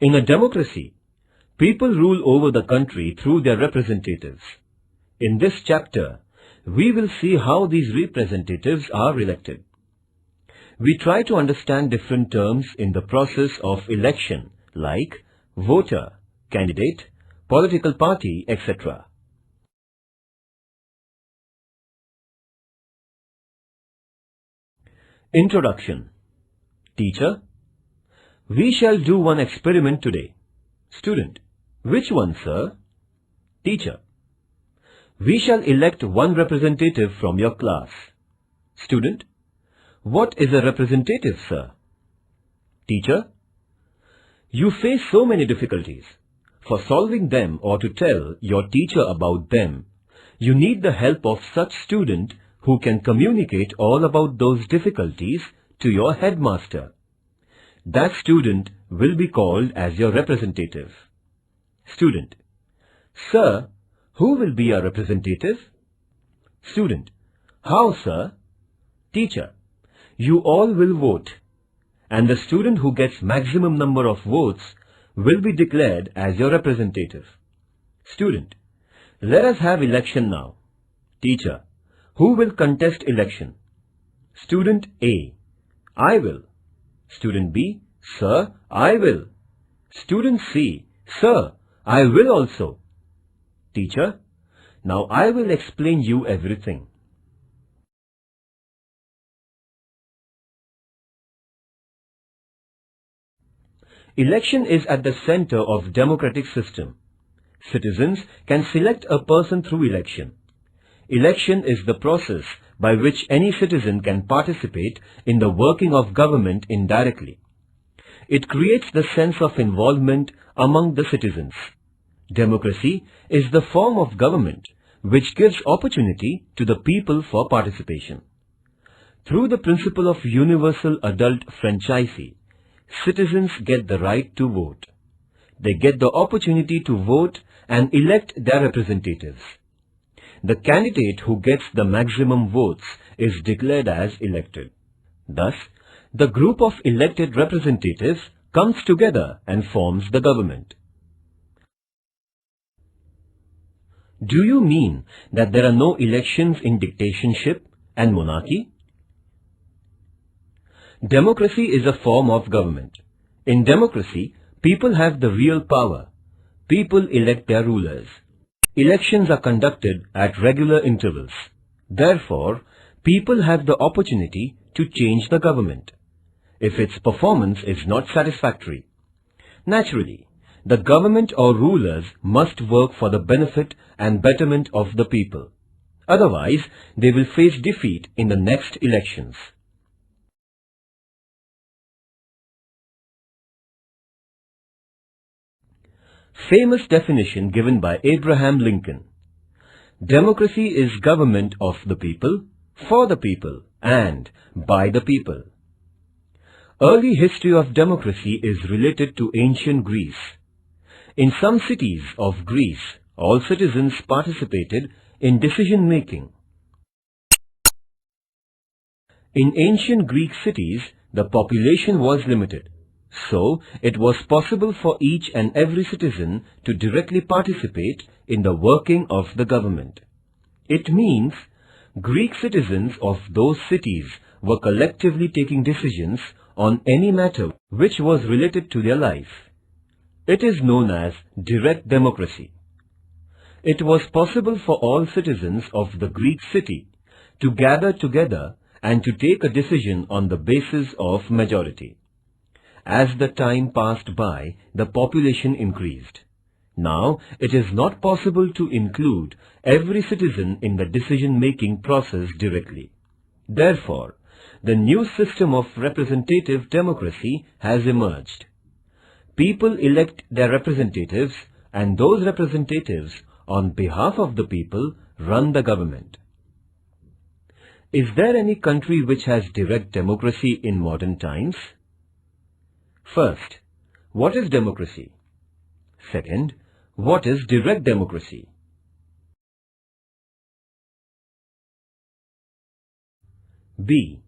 In a democracy, people rule over the country through their representatives. In this chapter, we will see how these representatives are elected. We try to understand different terms in the process of election like voter, candidate, political party, etc. Introduction. Teacher: we shall do one experiment today. Student: which one, sir? Teacher: we shall elect one representative from your class. Student: what is a representative, sir? Teacher: you face so many difficulties. For solving them or to tell your teacher about them, you need the help of such student who can communicate all about those difficulties to your headmaster. That student will be called as your representative. Student: sir, who will be our representative? Student: how, sir? Teacher: you all will vote, and the student who gets maximum number of votes will be declared as your representative. Student: let us have election now. Teacher: who will contest election? Student A: I will. Student B: sir, I will. Student C: sir, I will also. Teacher: now I will explain you everything. Election is at the center of democratic system. Citizens can select a person through election. Election is the process by which any citizen can participate in the working of government indirectly. It creates the sense of involvement among the citizens. Democracy is the form of government which gives opportunity to the people for participation. Through the principle of universal adult franchise, citizens get the right to vote. They get the opportunity to vote and elect their representatives. The candidate who gets the maximum votes is declared as elected. Thus, the group of elected representatives comes together and forms the government. Do you mean that there are no elections in dictatorship and monarchy? Democracy is a form of government. In democracy, people have the real power. People elect their rulers. Elections are conducted at regular intervals. Therefore, people have the opportunity to change the government if its performance is not satisfactory. Naturally, the government or rulers must work for the benefit and betterment of the people. Otherwise, they will face defeat in the next elections. Famous definition given by Abraham Lincoln. Democracy is government of the people, for the people, and by the people. Early history of democracy is related to ancient Greece. In some cities of Greece, all citizens participated in decision making. In ancient Greek cities, the population was limited. So, it was possible for each and every citizen to directly participate in the working of the government. It means Greek citizens of those cities were collectively taking decisions on any matter which was related to their life. It is known as direct democracy. It was possible for all citizens of the Greek city to gather together and to take a decision on the basis of majority. As the time passed by, the population increased. Now, it is not possible to include every citizen in the decision-making process directly. Therefore, the new system of representative democracy has emerged. People elect their representatives, and those representatives, on behalf of the people, run the government. Is there any country which has direct democracy in modern times? First, what is democracy? Second, what is direct democracy? B.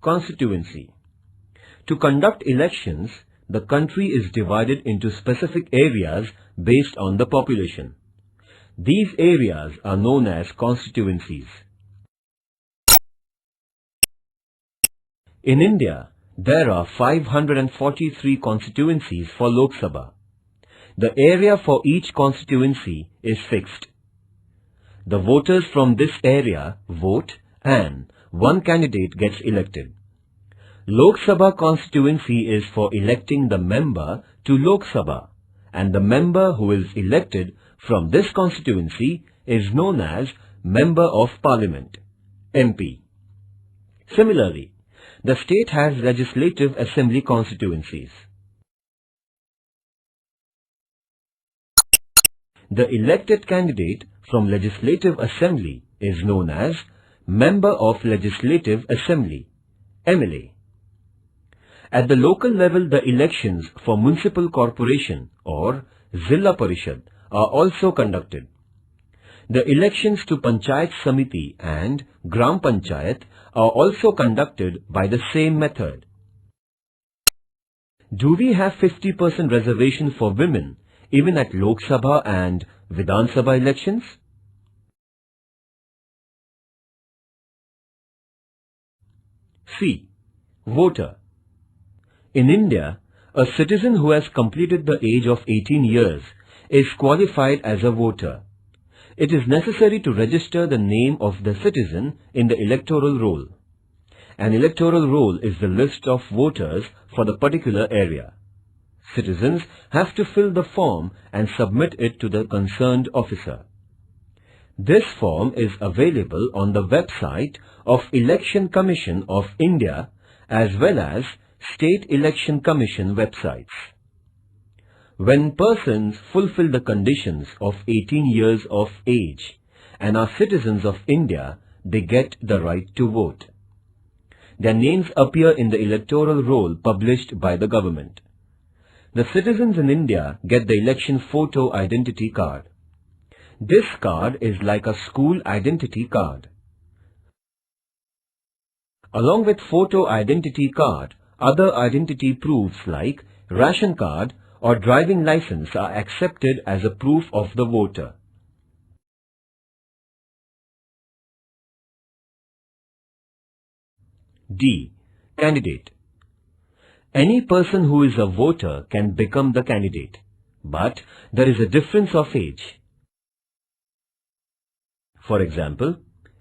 Constituency. To conduct elections, the country is divided into specific areas based on the population. These areas are known as constituencies. In India, there are 543 constituencies for Lok Sabha. The area for each constituency is fixed. The voters from this area vote and one candidate gets elected. Lok Sabha constituency is for electing the member to Lok Sabha, and the member who is elected from this constituency is known as Member of Parliament, MP. Similarly, the state has Legislative Assembly constituencies. The elected candidate from Legislative Assembly is known as Member of Legislative Assembly, MLA. At the local level, the elections for Municipal Corporation or Zilla Parishad are also conducted. The elections to Panchayat Samiti and Gram Panchayat are also conducted by the same method. Do we have 50% reservation for women even at Lok Sabha and Vidhan Sabha elections? C. Voter. In India, a citizen who has completed the age of 18 years is qualified as a voter. It is necessary to register the name of the citizen in the electoral roll. An electoral roll is the list of voters for the particular area. Citizens have to fill the form and submit it to the concerned officer. This form is available on the website of Election Commission of India as well as State Election Commission websites. When persons fulfill the conditions of 18 years of age and are citizens of India, they get the right to vote. Their names appear in the electoral roll published by the government. The citizens in India get the election photo identity card. This card is like a school identity card. Along with photo identity card, other identity proofs like ration card or driving license are accepted as a proof of the voter. D. Candidate. Any person who is a voter can become the candidate, but there is a difference of age. For example,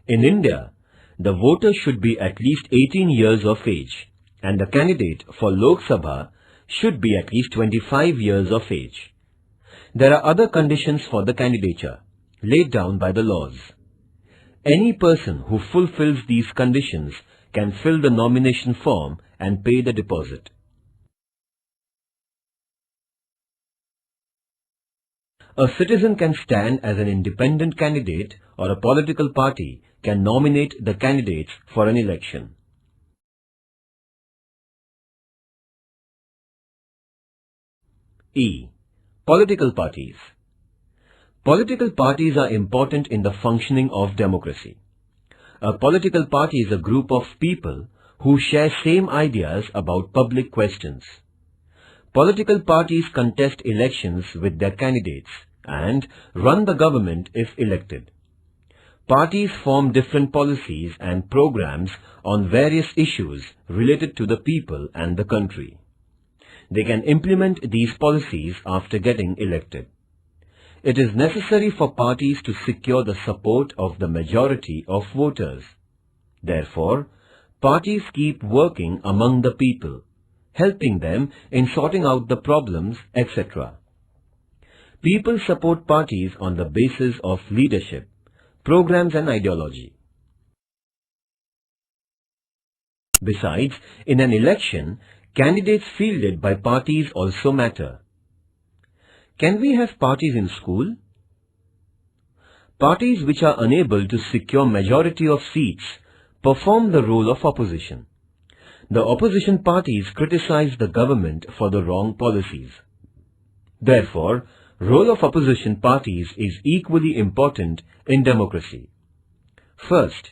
in India, the voter should be at least 18 years of age, and the candidate for Lok Sabha should be at least 25 years of age. There are other conditions for the candidature, laid down by the laws. Any person who fulfills these conditions can fill the nomination form and pay the deposit. A citizen can stand as an independent candidate or a political party can nominate the candidates for an election. E. Political parties. Political parties are important in the functioning of democracy. A political party is a group of people who share same ideas about public questions. Political parties contest elections with their candidates and run the government if elected. Parties form different policies and programs on various issues related to the people and the country. They can implement these policies after getting elected. It is necessary for parties to secure the support of the majority of voters. Therefore, parties keep working among the people, helping them in sorting out the problems, etc. People support parties on the basis of leadership, programs and ideology. Besides, in an election, candidates fielded by parties also matter. Can we have parties in school? Parties which are unable to secure majority of seats perform the role of opposition. The opposition parties criticize the government for the wrong policies. Therefore, role of opposition parties is equally important in democracy. First,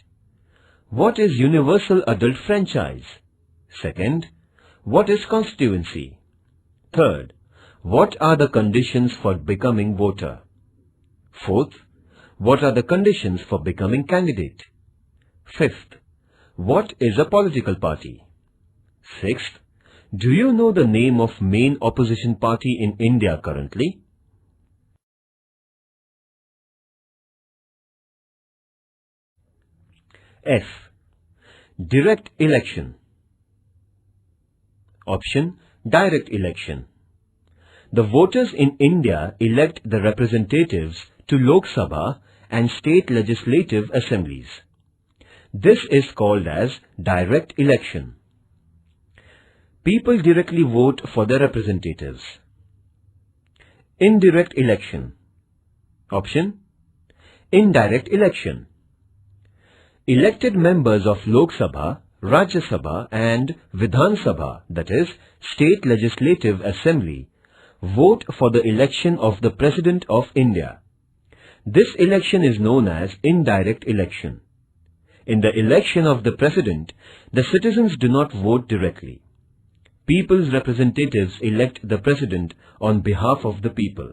what is universal adult franchise? Second, what is constituency? Third, what are the conditions for becoming voter? Fourth, what are the conditions for becoming candidate? Fifth, what is a political party? Sixth, do you know the name of main opposition party in India currently? F. Direct election. Option, direct election. The voters in India elect the representatives to Lok Sabha and state legislative assemblies. This is called as direct election. People directly vote for their representatives. Indirect election. Option, indirect election. Elected members of Lok Sabha, Rajya Sabha and Vidhan Sabha, that is, State Legislative Assembly, vote for the election of the President of India. This election is known as indirect election. In the election of the President, the citizens do not vote directly. People's representatives elect the President on behalf of the people.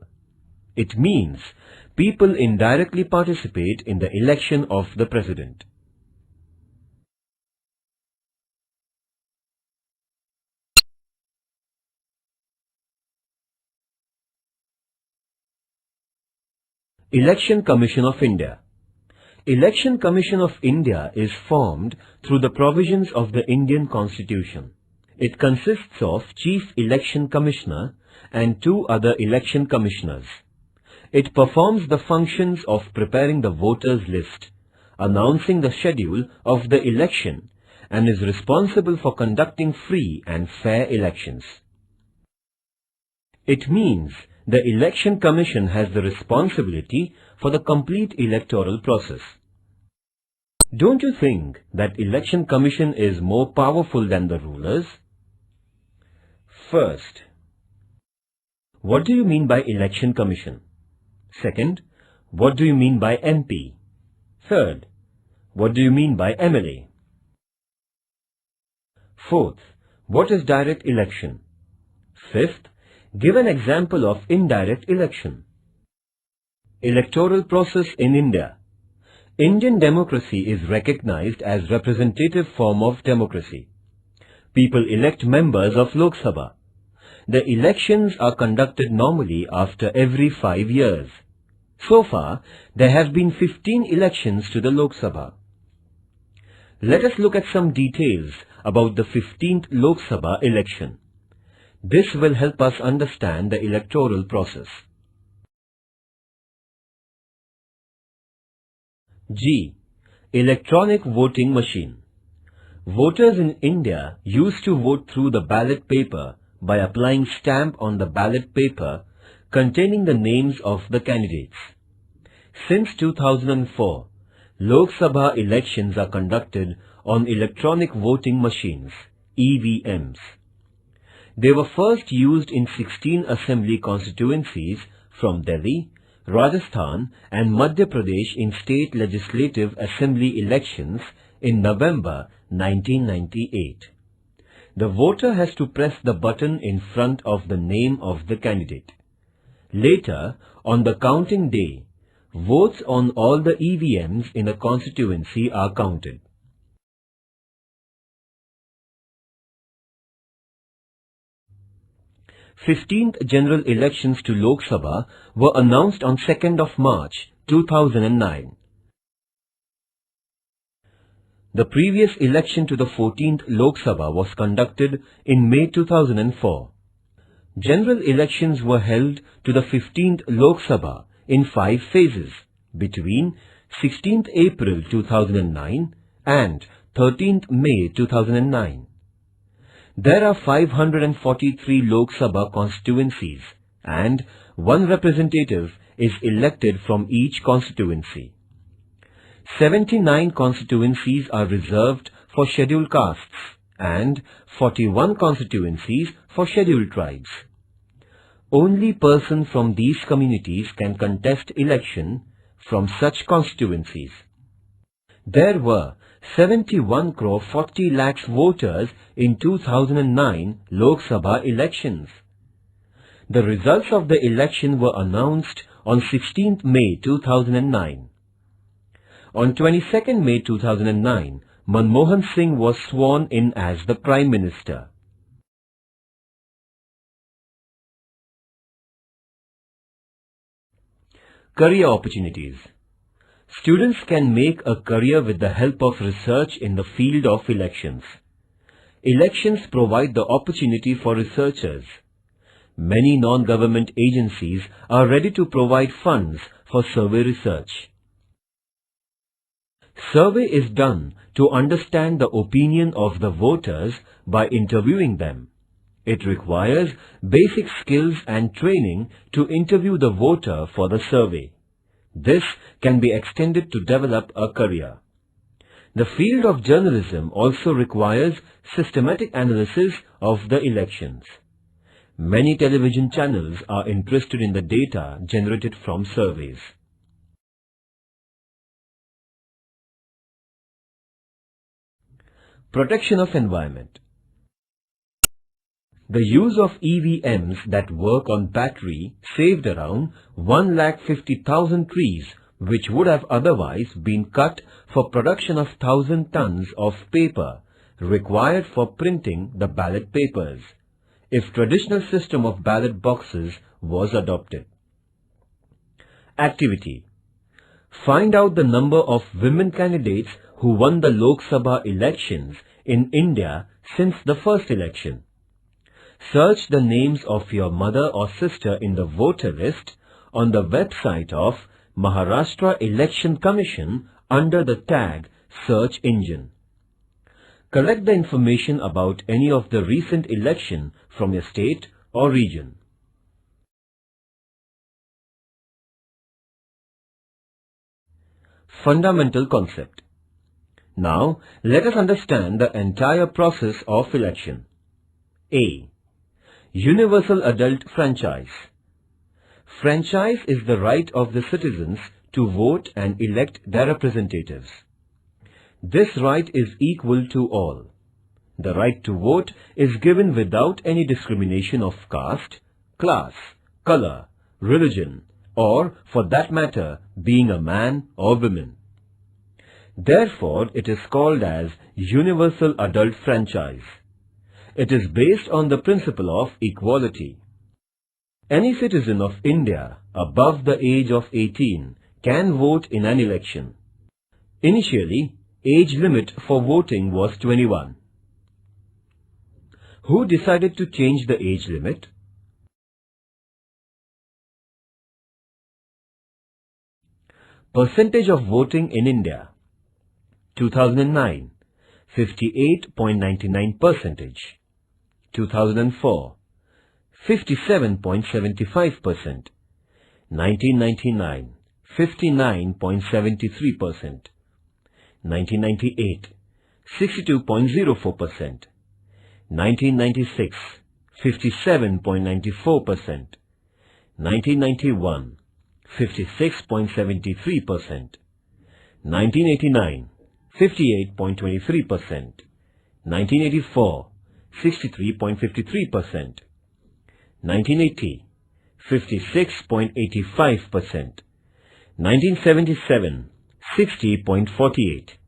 It means people indirectly participate in the election of the President. Election Commission of India. Election Commission of India is formed through the provisions of the Indian Constitution. It consists of Chief Election Commissioner and 2 other election commissioners. It performs the functions of preparing the voters' list, announcing the schedule of the election, and is responsible for conducting free and fair elections. It means the Election Commission has the responsibility for the complete electoral process. Don't you think that Election Commission is more powerful than the rulers? First, what do you mean by Election Commission? Second, what do you mean by MP? Third, what do you mean by MLA? Fourth, what is direct election? Fifth, give an example of indirect election. Electoral process in India. Indian democracy is recognized as representative form of democracy. People elect members of Lok Sabha. The elections are conducted normally after every 5 years. So far, there have been 15 elections to the Lok Sabha. Let us look at some details about the 15th Lok Sabha election. This will help us understand the electoral process. G. Electronic voting machine. Voters in India used to vote through the ballot paper by applying stamp on the ballot paper containing the names of the candidates. Since 2004, Lok Sabha elections are conducted on electronic voting machines, EVMs. They were first used in 16 assembly constituencies from Delhi, Rajasthan and Madhya Pradesh in state legislative assembly elections in November 1998. The voter has to press the button in front of the name of the candidate. Later, on the counting day, votes on all the EVMs in a constituency are counted. Fifteenth general elections to Lok Sabha were announced on 2nd of March 2009. The previous election to the 14th Lok Sabha was conducted in May 2004. General elections were held to the 15th Lok Sabha in 5 phases between 16th April 2009 and 13th May 2009. There are 543 Lok Sabha constituencies and 1 representative is elected from each constituency. 79 constituencies are reserved for scheduled castes and 41 constituencies for scheduled tribes. Only persons from these communities can contest election from such constituencies. There were 71 crore 40 lakhs voters in 2009 Lok Sabha elections. The results of the election were announced on 16th May 2009. On 22nd May 2009, Manmohan Singh was sworn in as the Prime Minister. Career opportunities. Students can make a career with the help of research in the field of elections. Elections provide the opportunity for researchers. Many non-government agencies are ready to provide funds for survey research. Survey is done to understand the opinion of the voters by interviewing them. It requires basic skills and training to interview the voter for the survey. This can be extended to develop a career. The field of journalism also requires systematic analysis of the elections. Many television channels are interested in the data generated from surveys. Protection of environment. The use of EVMs that work on battery saved around 150,000 trees, which would have otherwise been cut for production of 1,000 tons of paper required for printing the ballot papers, if traditional system of ballot boxes was adopted. Activity. Find out the number of women candidates who won the Lok Sabha elections in India since the first election. Search the names of your mother or sister in the voter list on the website of Maharashtra Election Commission under the tag Search Engine. Collect the information about any of the recent election from your state or region. Fundamental concept. Now, let us understand the entire process of election. A. Universal adult franchise. Franchise is the right of the citizens to vote and elect their representatives. This right is equal to all. The right to vote is given without any discrimination of caste, class, color, religion, or, for that matter, being a man or woman. Therefore, it is called as Universal Adult Franchise. It is based on the principle of equality. Any citizen of India above the age of 18 can vote in an election. Initially, age limit for voting was 21. Who decided to change the age limit? Percentage of voting in India. 2009, 58.99%. 2004, 57.75%. 1999, 59.73%. 1998, 62.04%. 1996, 57.94%. 1991, 56.73%. 1989, 58.23%. 1984, 63.53%. 1980, 56.85%. 1977, 60.48.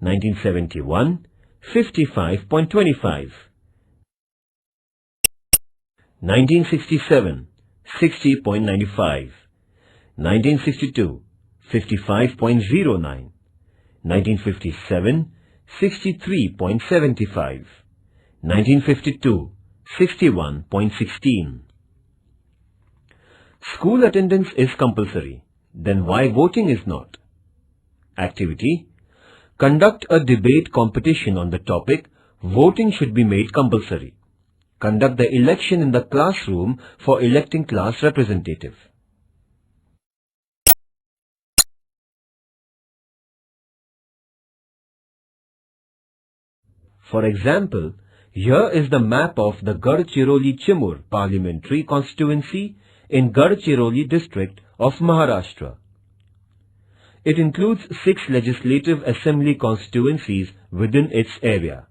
1971, 55.25. 1967, 60.95. 1962, 55.09. 1957, 63.75. 1952, 61.16. School attendance is compulsory. Then why voting is not? Activity. Conduct a debate competition on the topic voting should be made compulsory. Conduct the election in the classroom for electing class representative. For example, here is the map of the Gadchiroli-Chimur parliamentary constituency in Gadchiroli district of Maharashtra. It includes 6 legislative assembly constituencies within its area.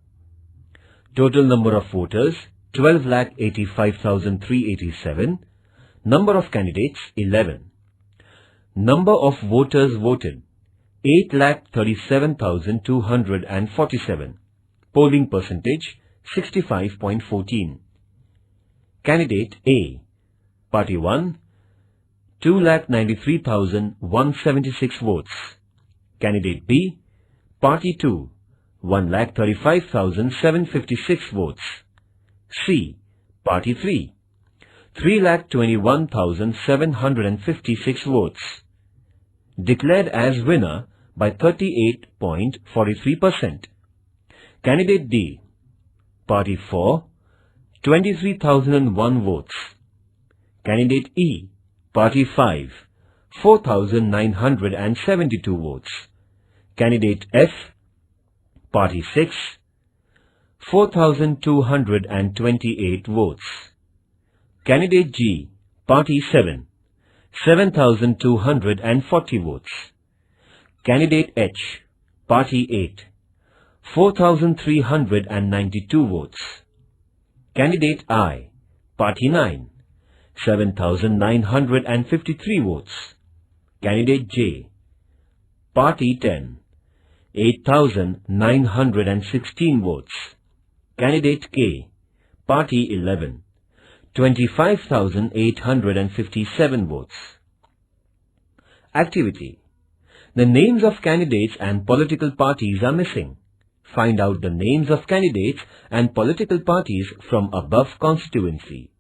Total number of voters 12,85,387. Number of candidates 11. Number of voters voted 8,37,247. Polling percentage 65.14. Candidate A, Party 1, 2,93,176 votes. Candidate B, Party 2, 1,35,756 votes. C, Party 3, 3,21,756 votes. Declared as winner by 38.43%. Candidate D, Party 4, 23,001 votes. Candidate E, Party 5, 4,972 votes. Candidate F, Party 6, 4,228 votes. Candidate G, Party 7, 7,240 votes. Candidate H, Party 8, 4,392 votes. Candidate I, Party 9, 7,953 votes. Candidate J, Party 10, 8,916 votes. Candidate K, Party 11, 25,857 votes. Activity. The names of candidates and political parties are missing. Find out the names of candidates and political parties from above constituency.